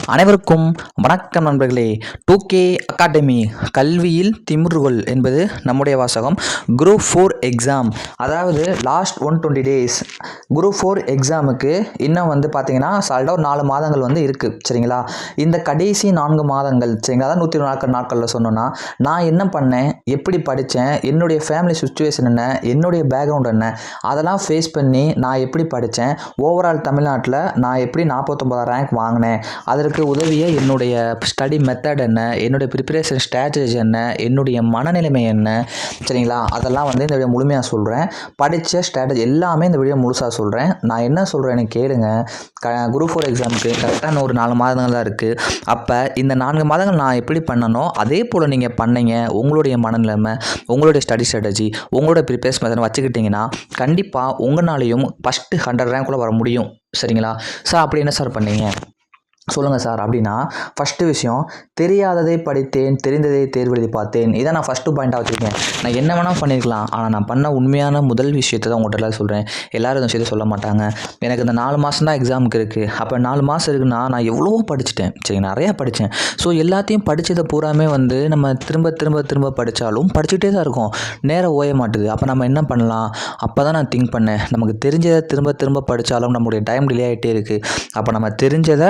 அனைவருக்கும் வணக்கம் நண்பர்களே. 2K அகாடமி கல்வியில் திமிருகள் என்பது நம்முடைய வாசகம். குரூப் 4 எக்ஸாம், அதாவது லாஸ்ட் 120 டேஸ் குரூப் 4 எக்ஸாமுக்கு இன்னும் பார்த்தீங்கன்னா சால்டாக ஒரு 4 மாதங்கள் இருக்குது. சரிங்களா? இந்த கடைசி 4 மாதங்கள் சரிங்களா, அதான் 140 நாட்களில் சொன்னோன்னா நான் என்ன பண்ணேன், எப்படி படித்தேன், என்னுடைய ஃபேமிலி சுச்சுவேஷன் என்ன, என்னுடைய பேக்ரவுண்ட் என்ன, அதெல்லாம் ஃபேஸ் பண்ணி நான் எப்படி படித்தேன், ஓவரால் தமிழ்நாட்டில் நான் எப்படி 49 ரேங்க் வாங்கினேன், அதற்கு உதவிய என்னுடைய ஸ்டடி மெத்தட் என்ன, என்னுடைய ப்ரிப்பரேஷன் ஸ்ட்ராட்டஜி என்ன, என்னுடைய மனநிலைமை என்ன, சரிங்களா, அதெல்லாம் இந்த வீடியோ முழுமையாக சொல்கிறேன். படித்த ஸ்ட்ராட்டஜி எல்லாமே இந்த வீடியோ முழுசாக சொல்கிறேன். நான் என்ன சொல்கிறேன்னு கேளுங்க. குரூப் 4 எக்ஸாமுக்கு கரெக்டான ஒரு 4 மாதங்கள் தான் இருக்குது. அப்போ இந்த 4 மாதங்கள் நான் எப்படி பண்ணனோ அதே போல் நீங்கள் பண்ணீங்க. உங்களுடைய மனநிலைமை, உங்களுடைய ஸ்டடி ஸ்ட்ராட்டஜி, உங்களோட ப்ரிப்பரேஷன் மெத்தட் வச்சுக்கிட்டிங்கன்னா கண்டிப்பாக உங்களாலையும் ஃபஸ்ட்டு 100 ரேங்க்குள்ளே வர முடியும். சரிங்களா சார்? அப்படி என்ன சார் பண்ணீங்க சொல்லுங்கள் சார் அப்படின்னா, ஃபஸ்ட்டு விஷயம், தெரியாததை படித்தேன், தெரிந்ததை தேர்வெழுதி பார்த்தேன். இதை நான் ஃபஸ்ட்டு பாயிண்ட்டாக வச்சுருக்கேன். நான் என்ன வேணால் பண்ணியிருக்கலாம், ஆனால் நான் பண்ண உண்மையான முதல் விஷயத்தை தான் உங்கள்கிட்ட எல்லாம் சொல்கிறேன். எல்லோரும் இந்த விஷயத்தை சொல்ல மாட்டாங்க. எனக்கு இந்த 4 மாதம் தான் எக்ஸாமுக்கு இருக்குது. அப்போ 4 மாதம் இருக்குன்னா நான் எவ்வளவோ படிச்சுட்டேன். சரி, நிறையா படித்தேன். ஸோ எல்லாத்தையும் படித்ததை பூராமே நம்ம திரும்ப திரும்ப திரும்ப படித்தாலும் படிச்சுட்டே தான் இருக்கோம். நேரம் ஓய மாட்டுது. அப்போ நம்ம என்ன பண்ணலாம்? அப்போ தான் நான் திங்க் பண்ணேன், நமக்கு தெரிஞ்சதை திரும்ப திரும்ப படித்தாலும் நம்மளுடைய டைம் டிலே ஆகிட்டே இருக்குது. அப்போ நம்ம தெரிஞ்சதை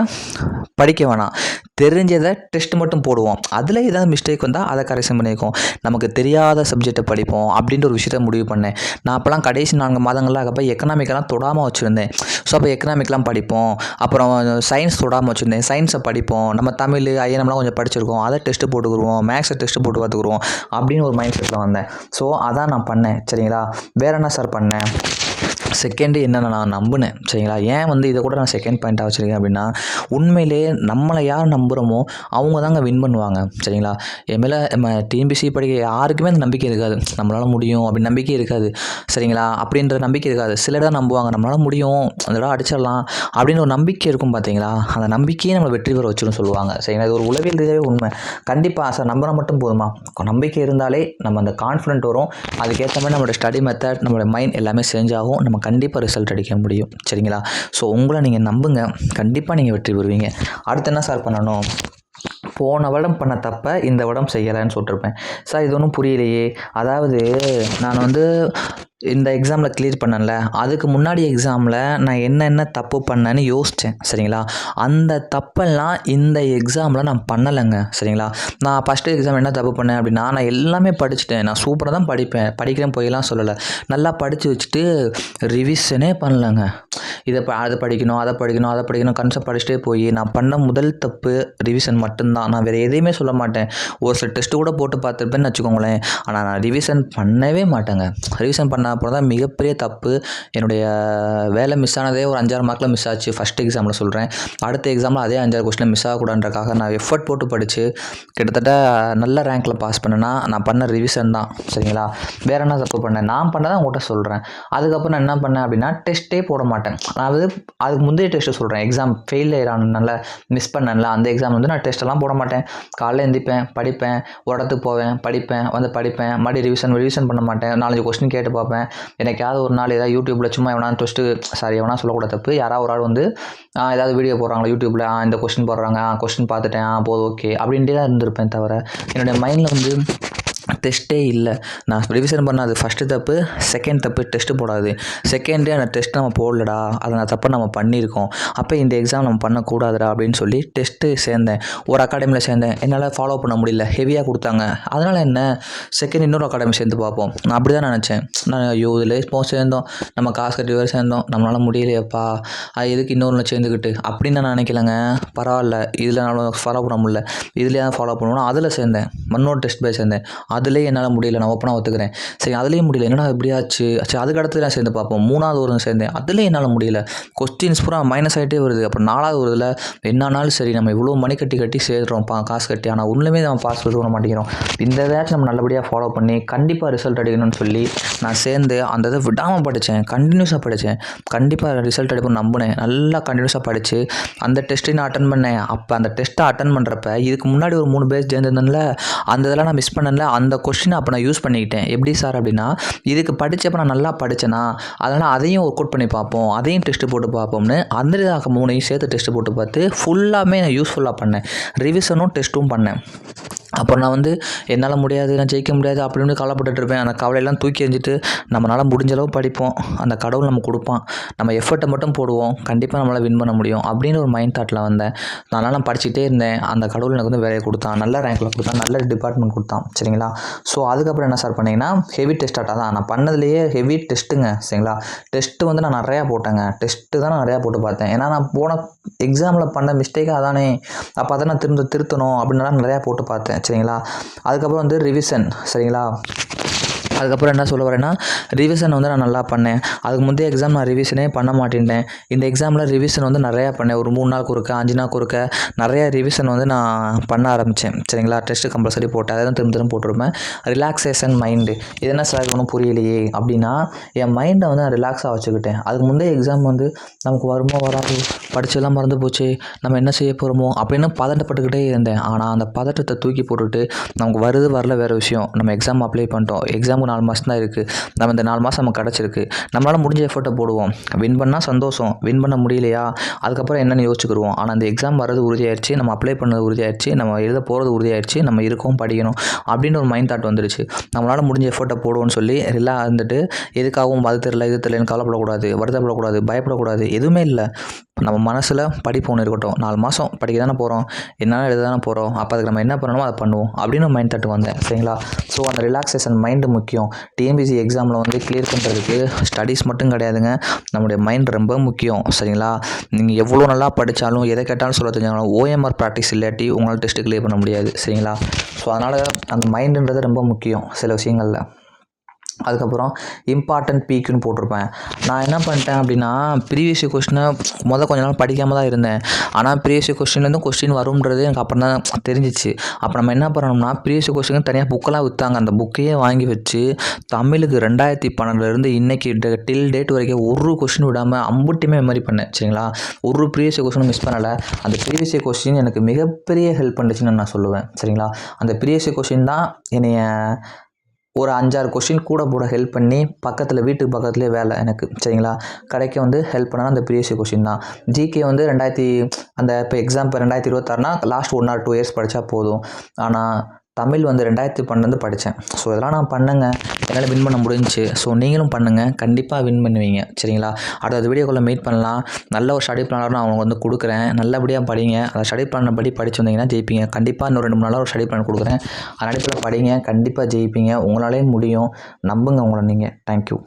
படிக்க வேணாம், தெரிஞ்சதை டெஸ்ட் மட்டும் போடுவோம். அதில் ஏதாவது மிஸ்டேக் வந்தால் அதை கரெக்ஷன் பண்ணியிருக்கோம். நமக்கு தெரியாத சப்ஜெக்டை படிப்போம் அப்படின்ற ஒரு விஷயத்தை முடிவு பண்ணேன். நான் அப்போலாம் கடைசி 4 மாதங்கள்லாம் அப்போ எக்கனாமிக்கெல்லாம் தொடாமல் வச்சுருந்தேன். ஸோ அப்போ எக்கனாமிக்லாம் படிப்போம். அப்புறம் சயின்ஸ் தொடாமல் வச்சுருந்தேன். சயின்ஸை படிப்போம். நம்ம தமிழ் ஐஎன்எம்லாம் கொஞ்சம் படிச்சிருக்கோம், அதை டெஸ்ட்டு போட்டுக்குருவோம், மேக்ஸை டெஸ்ட்டு போட்டு பார்த்துக்குருவோம் அப்படின்னு ஒரு மைண்ட் செட்டில் வந்தேன். ஸோ அதான் நான் பண்ணேன். சரிங்களா? வேறு என்ன சார் பண்ணேன்? செகண்டு என்னென்ன நான் நம்பினேன். சரிங்களா? ஏன் இதை கூட நான் செகண்ட் பாயிண்ட்டாக வச்சுருக்கேன் அப்படின்னா, உண்மையிலே நம்மளை யார் நம்புகிறோமோ அவங்க தாங்க வின் பண்ணுவாங்க. சரிங்களா? என் மேலே நம்ம டிஎன்பிஎஸ்சி படிக்க யாருக்குமே அந்த நம்பிக்கை இருக்காது. நம்மளால் முடியும் அப்படின்னு நம்பிக்கை இருக்காது. சரிங்களா? அப்படின்ற நம்பிக்கை இருக்காது. சிலர் தான் நம்புவாங்க, நம்மளால் முடியும், அந்த இடம் அடிச்சிடலாம் அப்படின்னு ஒரு நம்பிக்கை இருக்கும். பார்த்தீங்களா? அந்த நம்பிக்கையே நம்மளை வெற்றி பெற வச்சுன்னு சொல்லுவாங்க. சரிங்களா? இது ஒரு உளவியல் ரீதியாகவே உண்மை. கண்டிப்பாக சார் நம்பினா மட்டும் போதுமா? நம்பிக்கை இருந்தாலே நம்ம அந்த கான்ஃபிடென்ட் வரும். அதுக்கேற்ற மாதிரி நம்மளோட ஸ்டடி மெத்தட், நம்மளோட மைண்ட் எல்லாமே சேஞ்ச் ஆகும். நம்ம கண்டிப்பாக ரிசல்ட் அடிக்க முடியும். சரிங்களா? ஸோ உங்களை நீங்கள் நம்புங்க, கண்டிப்பாக நீங்கள் வெற்றி பெறுவீங்க. அடுத்து என்ன சார் பண்ணணும்? போன வருடம் பண்ண தப்பை இந்த வருடம் செய்யலைன்னு சொல்லிட்டுருப்பேன். சார் இது ஒன்றும் புரியலையே. அதாவது நான் இந்த எக்ஸாமில் கிளியர் பண்ணல, அதுக்கு முன்னாடி எக்ஸாமில் நான் என்னென்ன தப்பு பண்ணேன்னு யோசித்தேன். சரிங்களா? அந்த தப்பெல்லாம் இந்த எக்ஸாமில் நான் பண்ணலைங்க. சரிங்களா? நான் ஃபஸ்ட்டு எக்ஸாம் என்ன தப்பு பண்ணேன் அப்படின்னா, நான் எல்லாமே படிச்சுட்டேன். நான் சூப்பராக தான் படிக்கிறேன் போயெல்லாம் சொல்லலை. நல்லா படித்து வச்சுட்டு ரிவிஷனே பண்ணலைங்க. அதை படிக்கணும், அதை படிக்கணும் கன்செப்ட் படிச்சுட்டே போய் நான் பண்ண முதல் தப்பு ரிவிஷன் மட்டும்தான். நான் வேறு எதையுமே சொல்ல மாட்டேன். ஒரு சில டெஸ்ட்டு கூட போட்டு பார்த்துருப்பேன்னு வச்சுக்கோங்களேன். ஆனால் நான் ரிவிஷன் பண்ணவே மாட்டேங்க. ரிவிஷன் பண்ண அப்புறம் தான் மிகப்பெரிய தப்பு. என்னுடைய வேலை மிஸ் ஆனதே ஒரு 5-6 மார்க்கில் மிஸ் ஆச்சு. ஃபஸ்ட் எக்ஸாமில் சொல்கிறேன். அடுத்த எக்ஸாமில் அதே 5-6 கொஸ்டின் மிஸ் ஆகக்கூடாதுன்றக்காக நான் எஃபர்ட் போட்டு படித்து கிட்டத்தட்ட நல்ல ரேங்க்கில் பாஸ் பண்ணேன்னா நான் பண்ண ரிவிஷன் தான். சரிங்களா? வேறு என்ன தப்பு பண்ணேன்? நான் பண்ணதான் உங்கள்கிட்ட சொல்கிறேன். அதுக்கப்புறம் நான் என்ன பண்ணேன் அப்படின்னா, டெஸ்ட்டே போட மாட்டேன். அதாவது அதுக்கு முந்தைய டெஸ்ட்டு சொல்கிறேன். எக்ஸாம் ஃபெயிலியர் ஆனதுனால மிஸ் பண்ணல, அந்த எக்ஸாம் நான் டெஸ்ட்டெல்லாம் போட மாட்டேன். காலைல எழுந்திப்பேன், படிப்பேன், ஒரு இடத்துக்கு போவேன், படிப்பேன், படிப்பேன், மறுபடியும் ரிவிஷன் பண்ண மாட்டேன். 4-5 கொஸ்டின் கேட்டு பார்ப்பேன். எனக்காவது ஒரு நாள் ஏதாவது யூடியூப்பில் சும்மா எவனா சொல்லக்கூடாது தப்பு, யாராவது ஒரு ஆள் ஏதாவது வீடியோ போடுறாங்களா யூடியூப்பில், இந்த கொஸ்டின் போடுறாங்க, கொஸ்டின் பார்த்துட்டேன், போதும் ஓகே அப்படின்ட்டு தான் இருந்திருப்பேன். தவிர என்னுடைய மைண்டில் டெஸ்ட்டே இல்லை. நான் ரிவிஷன் பண்ண அது ஃபஸ்ட்டு தப்பு. செகண்ட் தப்பு, டெஸ்ட்டு போடாது. செகண்டே அந்த டெஸ்ட் நம்ம போடலடா, அதை நான் தப்பாக நம்ம பண்ணியிருக்கோம், அப்போ இந்த எக்ஸாம் நம்ம பண்ணக்கூடாதுடா அப்படின்னு சொல்லி டெஸ்ட்டு சேர்ந்தேன். ஒரு அகாடமியில் சேர்ந்தேன். என்னால் ஃபாலோ பண்ண முடியல, ஹெவியாக கொடுத்தாங்க. அதனால் என்ன, செகண்ட் இன்னொரு அகாடமி சேர்ந்து பார்ப்போம். நான் அப்படி தான் நினச்சேன். நான் இதில் சேர்ந்தோம், நம்ம காசு கட்டி வேறு சேர்ந்தோம், நம்மளால் முடியலையப்பா, அது எதுக்கு இன்னொரு சேர்ந்துக்கிட்டு அப்படின்னு நான் நினைக்கலங்க. பரவாயில்ல, இதில் நான் ஃபாலோ பண்ண முடியல, இதுலேயே தான் ஃபாலோ பண்ணுவோம். அதில் சேர்ந்தேன், இன்னொரு டெஸ்ட் போய் சேர்ந்தேன். அதுலேயே என்னால் முடியல, நான் ஓப்பனாக ஒத்துக்கிறேன். சரி, அதுலேயும் முடியல, என்னடா எப்படியாச்சு. சரி, அதுக்கு அடுத்து நான் சேர்ந்து பார்ப்போம். 3வது ஒரு சேர்ந்தேன், அதுலேயும் என்னால் முடியல. கொஸ்டின்ஸ் பூரா மைனஸ் ஆகிட்டே வருது. அப்புறம் 4வது வருதில் என்னானாலும் சரி, நம்ம இவ்வளோ மணி கட்டி சேர்றோம், காசு கட்டி, ஆனால் உண்மையுமே நம்ம பாஸ் பண்ண மாட்டேங்கிறோம். இந்த இதாச்சும் நம்ம நல்லபடியாக ஃபாலோ பண்ணி கண்டிப்பாக ரிசல்ட் அடிக்கணும்னு சொல்லி நான் சேர்ந்து அந்த இதை விடாமல் படித்தேன். கண்டினியூஸாக படித்தேன். கண்டிப்பாக ரிசல்ட் அடிப்போம் நம்பினேன். நல்லா கண்டினியூஸாக படித்து அந்த டெஸ்ட்டை நான் அட்டன் பண்ணேன். அப்போ அந்த டெஸ்ட்டை அட்டன் பண்ணுறப்ப இதுக்கு முன்னாடி ஒரு 3 பேஜ் சேர்ந்துருந்தேன்ல, அந்த இதெல்லாம் நான் மிஸ் பண்ணல. அந்த அந்த கொஸ்டினை அப்போ நான் யூஸ் பண்ணிக்கிட்டேன். எப்படி சார் அப்படின்னா, இதுக்கு படித்தப்போ நான் நல்லா படித்தேனா, அதனால் அதையும் ஒர்க் அவுட் பண்ணி பார்ப்போம், அதையும் டெஸ்ட்டு போட்டு பார்ப்போம்னு அந்த 3ஐயும் சேர்த்து டெஸ்ட்டு போட்டு பார்த்து ஃபுல்லாமே நான் யூஸ்ஃபுல்லாக பண்ணேன். ரிவிஷனும் டெஸ்ட்டும் பண்ணேன். அப்புறம் நான் என்னால் முடியாது, நான் ஜெயிக்க முடியாது அப்படின்னு கவலைப்பட்டுட்டு இருப்பேன். அந்த கவலையெல்லாம் தூக்கி எறிஞ்சிட்டு நம்மளால் முடிஞ்ச அளவு படிப்போம், அந்த கடவுள் நமக்கு கொடுப்பான், நம்ம எஃபர்ட்டை மட்டும் போடுவோம், கண்டிப்பாக நம்மளால் வின் பண்ண முடியும் அப்படின்னு ஒரு மைண்ட் தாட்டில் வந்தேன். நான் படிச்சுட்டே இருந்தேன். அந்த கடவுள் எனக்கு வேலையை கொடுத்தான், நல்ல ரேங்கில் கொடுத்தான், நல்ல டிபார்ட்மெண்ட் கொடுத்தான். சரிங்களா? ஸோ அதுக்கப்புறம் என்ன சார் பண்ணிங்கன்னா, ஹெவி டெஸ்ட் தான் நான் பண்ணதுலேயே ஹெவி டெஸ்ட்டுங்க. சரிங்களா? டெஸ்ட்டு நான் நிறையா போட்டேங்க. டெஸ்ட்டு தான் நான் நிறையா போட்டு பார்த்தேன். ஏன்னா நான் போன எக்ஸாமில் பண்ண மிஸ்டேக்காக அதானே, அப்போ அதை நான் திருத்தணும் அப்படின்லாம் நிறையா போட்டு பார்த்தேன். சரிங்களா? அதுக்கப்புறம் ரிவிஷன். சரிங்களா? அதுக்கப்புறம் என்ன சொல்ல வரேன்னா, ரிவிஷன் நான் நல்லா பண்ணேன். அதுக்கு முந்தைய எக்ஸாம் நான் ரிவிஷனே பண்ண மாட்டேன்ட்டேன். இந்த எக்ஸாமில் ரிவிஷன் நிறையா பண்ணேன். ஒரு 3 நாளுக்கு ஒருக்க, 5 நாளுக்கு ஒருக்க நிறையா ரிவிஷன் நான் பண்ண ஆரம்பித்தேன். சரிங்களா? டெஸ்ட்டு கம்பல்சரி போட்டேன். அதை தான் திரும்ப போட்டிருப்பேன். Relaxation mind. இது என்ன சார் ஒன்றும் புரியலையே அப்படின்னா, என் மைண்டை நான் ரிலாக்ஸாக வச்சுக்கிட்டேன். அதுக்கு முந்தைய எக்ஸாம் நமக்கு வருமோ வராது, படிச்செல்லாம் மறந்து போச்சு, நம்ம என்ன செய்ய போகிறோமோ அப்படின்னு பதட்டப்பட்டுக்கிட்டே இருந்தேன். ஆனால் அந்த பதட்டத்தை தூக்கி போட்டுட்டு நமக்கு வருது வரல வேறு விஷயம், நம்ம எக்ஸாம் அப்ளை பண்ணிட்டோம், எக்ஸாமுக்கு 4 மாதம் தான் இருக்குது, நம்ம இந்த 4 மாதம் நமக்கு கிடச்சிருக்கு, நம்மளால் முடிஞ்ச எஃபர்ட்டை போடுவோம், வின் பண்ணால் சந்தோஷம், வின் பண்ண முடியலையா அதுக்கப்புறம் என்னென்னு யோசிச்சுக்கிடுவோம். ஆனால் அந்த எக்ஸாம் வர்றது உறுதியாயிடுச்சு, நம்ம அப்ளை பண்ணது உறுதியாயிடுச்சு, நம்ம எழுத போகிறது உறுதியாயிடுச்சு, நம்ம இருக்கோம் படிக்கணும் அப்படின்னு ஒரு மைண்ட் தாட் வந்துடுச்சு. நம்மளால் முடிஞ்ச எஃபர்ட்டை போடுவோம்னு சொல்லி இருந்துட்டு எதுக்காகவும் அது தெரியல இது தெரியலன்னு கவலைப்படக்கூடாது, வருத்தப்படக்கூடாது, பயப்படக்கூடாது, எதுவுமே இல்லை. நம்ம மனசில் படிப்பு ஒன்று இருக்கட்டும், 4 மாதம் படிக்க தானே போகிறோம், என்னால் எழுத தானே போகிறோம், அப்போ அதுக்கு நம்ம என்ன பண்ணணுமோ அதை பண்ணுவோம் அப்படின்னு மைண்ட் தாட் வந்தேன். சரிங்களா? ஸோ அந்த ரிலாக்ஸேஷன் மைண்டு முக்கியம். டிஎன்பிஎஸ்சி எக்ஸாமில் கிளியர் பண்ணுறதுக்கு ஸ்டடீஸ் மட்டும் கிடையாதுங்க, நம்முடைய மைண்ட் ரொம்ப முக்கியம். சரிங்களா? நீங்கள் எவ்வளோ நல்லா படித்தாலும் எதை கேட்டாலும் சொல்ல தெரிஞ்சாலும் ஓஎம்ஆர் ப்ராக்டிஸ் இல்லாட்டி உங்களால் டெஸ்ட்டு கிளியர் பண்ண முடியாது. சரிங்களா? ஸோ அதனால் அந்த மைண்டுன்றது ரொம்ப முக்கியம் சில விஷயங்களில். அதுக்கப்புறம் இம்பார்ட்டன்ட் பீக்குன்னு போட்டிருப்பேன். நான் என்ன பண்ணிட்டேன் அப்படின்னா, ப்ரீவியஸ் கொஸ்டினை கொஞ்ச நாள் படிக்காமல் தான் இருந்தேன். ஆனால் ப்ரீவியஸ் கொஸ்டின்லேருந்து கொஸ்டின் வரும்ன்றது எனக்கு அப்புறம் தான் தெரிஞ்சிச்சு. அப்போ நம்ம என்ன பண்ணணும்னா, ப்ரீவியஸ் கொஸ்டினுக்கு தனியாக புக்கெல்லாம் விற்றாங்க, அந்த புக்கையே வாங்கி வச்சு தமிழுக்கு 2012 இன்றைக்கி டில் டேட் வரைக்கும் ஒரு கொஸ்டின் விடாமல் அம்புட்டுமே மெமரி பண்ணேன். சரிங்களா? ஒரு ப்ரீவியஸ் கொஸ்டினும் மிஸ் பண்ணலை. அந்த ப்ரீவியஸ் கொஸ்டின் எனக்கு மிகப்பெரிய ஹெல்ப் பண்ணுச்சுன்னு நான் சொல்லுவேன். சரிங்களா? அந்த ப்ரீவியஸ் கொஸ்டின் தான் என்னைய ஒரு 5-6 கொஸ்டின் கூட போட ஹெல்ப் பண்ணி வீட்டுக்கு பக்கத்துலேயே வேலை எனக்கு. சரிங்களா? கடைக்கு ஹெல்ப் பண்ணால் அந்த ப்ரீவியஸ் கொஸ்டின் தான். ஜிகே இப்போ எக்ஸாம் இப்போ 2026னா லாஸ்ட் 1 or 2 இயர்ஸ் படித்தா போதும். ஆனால் தமிழ் 2012 படித்தேன். ஸோ இதெல்லாம் நான் பண்ணேங்க, என்னால் வின் பண்ண முடிஞ்சிச்சு. ஸோ நீங்களும் பண்ணுங்கள், கண்டிப்பாக வின் பண்ணுவீங்க. சரிங்களா? அடுத்த வீடியோக்குள்ளே மீட் பண்ணலாம். நல்ல ஒரு ஸ்டடி பிளானர் நான் அவங்க கொடுக்குறேன், நல்லபடியாக படிங்க. அதை ஸ்டடி பிளான் படி படித்து வந்தீங்கன்னா ஜெயிப்பீங்க. கண்டிப்பாக இன்னும் 2-3 நாளாக ஒரு ஸ்டடி பிளான் கொடுக்குறேன், அந்த அடிப்படையில் படிங்க, கண்டிப்பாக ஜெயிப்பீங்க. உங்களாலே முடியும், நம்புங்க உங்களை நீங்கள். தேங்க்யூ.